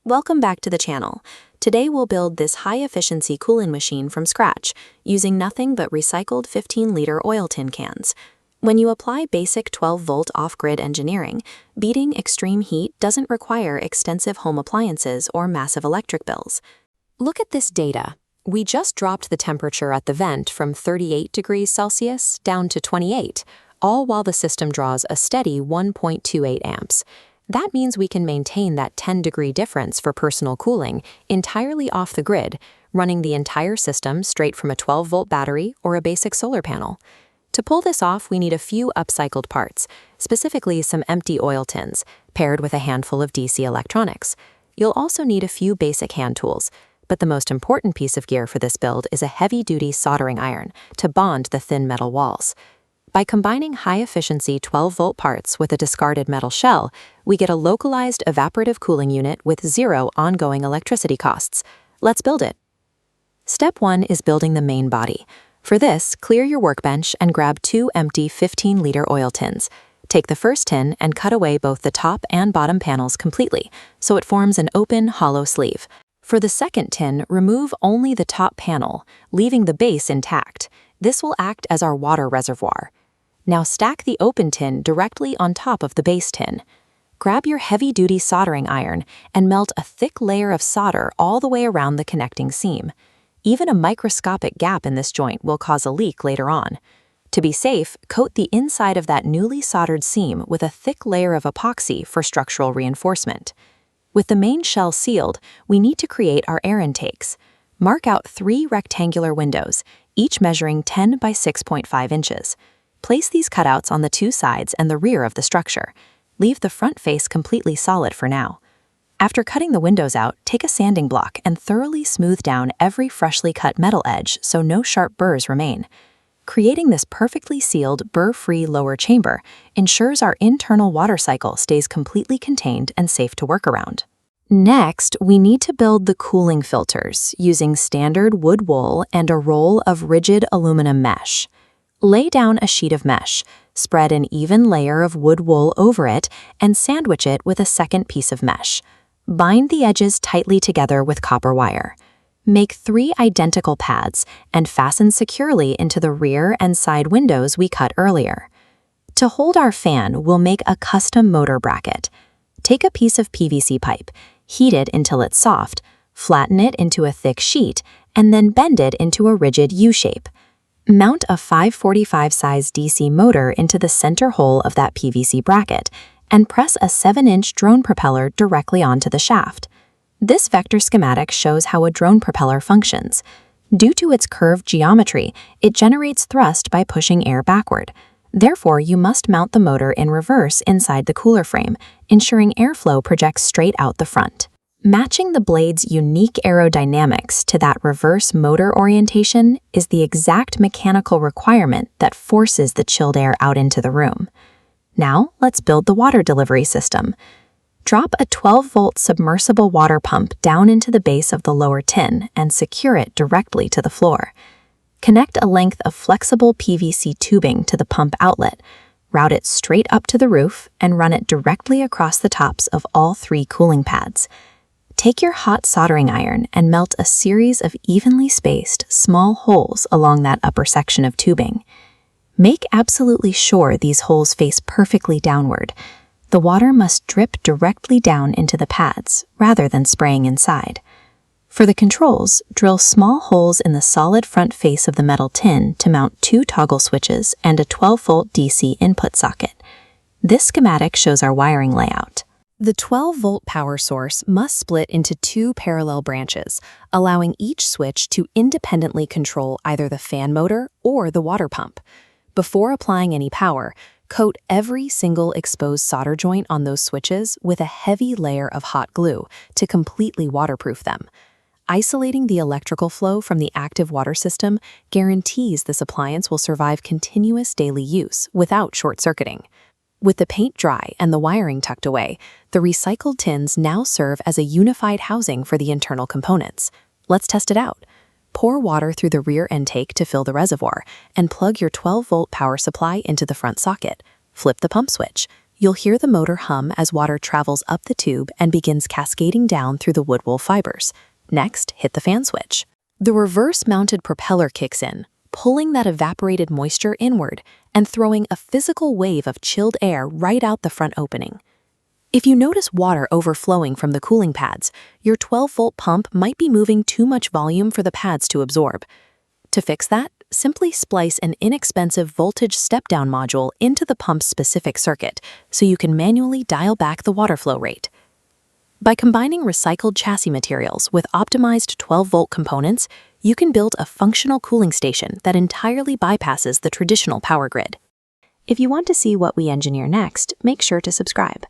Welcome back to the channel. Today we'll build this high-efficiency cooling machine from scratch, using nothing but recycled 15-liter oil tin cans. When you apply basic 12-volt off-grid engineering, beating extreme heat doesn't require extensive home appliances or massive electric bills. Look at this data. We just dropped the temperature at the vent from 38 degrees Celsius down to 28, all while the system draws a steady 1.28 amps. That means we can maintain that 10-degree difference for personal cooling entirely off the grid, running the entire system straight from a 12-volt battery or a basic solar panel. To pull this off, we need a few upcycled parts, specifically some empty oil tins, paired with a handful of DC electronics. You'll also need a few basic hand tools, but the most important piece of gear for this build is a heavy-duty soldering iron to bond the thin metal walls. By combining high-efficiency 12-volt parts with a discarded metal shell, we get a localized evaporative cooling unit with zero ongoing electricity costs. Let's build it. Step 1 is building the main body. For this, clear your workbench and grab 2 empty 15-liter oil tins. Take the first tin and cut away both the top and bottom panels completely, so it forms an open, hollow sleeve. For the second tin, remove only the top panel, leaving the base intact. This will act as our water reservoir. Now stack the open tin directly on top of the base tin. Grab your heavy-duty soldering iron and melt a thick layer of solder all the way around the connecting seam. Even a microscopic gap in this joint will cause a leak later on. To be safe, coat the inside of that newly soldered seam with a thick layer of epoxy for structural reinforcement. With the main shell sealed, we need to create our air intakes. Mark out 3 rectangular windows, each measuring 10 by 6.5 inches. Place these cutouts on the 2 sides and the rear of the structure. Leave the front face completely solid for now. After cutting the windows out, take a sanding block and thoroughly smooth down every freshly cut metal edge so no sharp burrs remain. Creating this perfectly sealed, burr-free lower chamber ensures our internal water cycle stays completely contained and safe to work around. Next, we need to build the cooling filters using standard wood wool and a roll of rigid aluminum mesh. Lay down a sheet of mesh, spread an even layer of wood wool over it, and sandwich it with a second piece of mesh. Bind the edges tightly together with copper wire. Make 3 identical pads and fasten securely into the rear and side windows we cut earlier. To hold our fan, we'll make a custom motor bracket. Take a piece of PVC pipe, heat it until it's soft, flatten it into a thick sheet, and then bend it into a rigid U-shape. Mount a 545 size DC motor into the center hole of that PVC bracket and press a 7-inch drone propeller directly onto the shaft. This vector schematic shows how a drone propeller functions. Due to its curved geometry, it generates thrust by pushing air backward. Therefore, you must mount the motor in reverse inside the cooler frame, ensuring airflow projects straight out the front. Matching the blade's unique aerodynamics to that reverse motor orientation is the exact mechanical requirement that forces the chilled air out into the room. Now, let's build the water delivery system. Drop a 12-volt submersible water pump down into the base of the lower tin and secure it directly to the floor. Connect a length of flexible PVC tubing to the pump outlet, route it straight up to the roof, and run it directly across the tops of all 3 cooling pads. Take your hot soldering iron and melt a series of evenly spaced, small holes along that upper section of tubing. Make absolutely sure these holes face perfectly downward. The water must drip directly down into the pads, rather than spraying inside. For the controls, drill small holes in the solid front face of the metal tin to mount 2 toggle switches and a 12-volt DC input socket. This schematic shows our wiring layout. The 12-volt power source must split into 2 parallel branches, allowing each switch to independently control either the fan motor or the water pump. Before applying any power, coat every single exposed solder joint on those switches with a heavy layer of hot glue to completely waterproof them. Isolating the electrical flow from the active water system guarantees this appliance will survive continuous daily use without short-circuiting. With the paint dry and the wiring tucked away, the recycled tins now serve as a unified housing for the internal components. Let's test it out. Pour water through the rear intake to fill the reservoir, and plug your 12-volt power supply into the front socket. Flip the pump switch. You'll hear the motor hum as water travels up the tube and begins cascading down through the wood wool fibers. Next, hit the fan switch. The reverse-mounted propeller kicks in, pulling that evaporated moisture inward and throwing a physical wave of chilled air right out the front opening. If you notice water overflowing from the cooling pads, your 12-volt pump might be moving too much volume for the pads to absorb. To fix that, simply splice an inexpensive voltage step-down module into the pump's specific circuit so you can manually dial back the water flow rate. By combining recycled chassis materials with optimized 12-volt components, you can build a functional cooling station that entirely bypasses the traditional power grid. If you want to see what we engineer next, make sure to subscribe.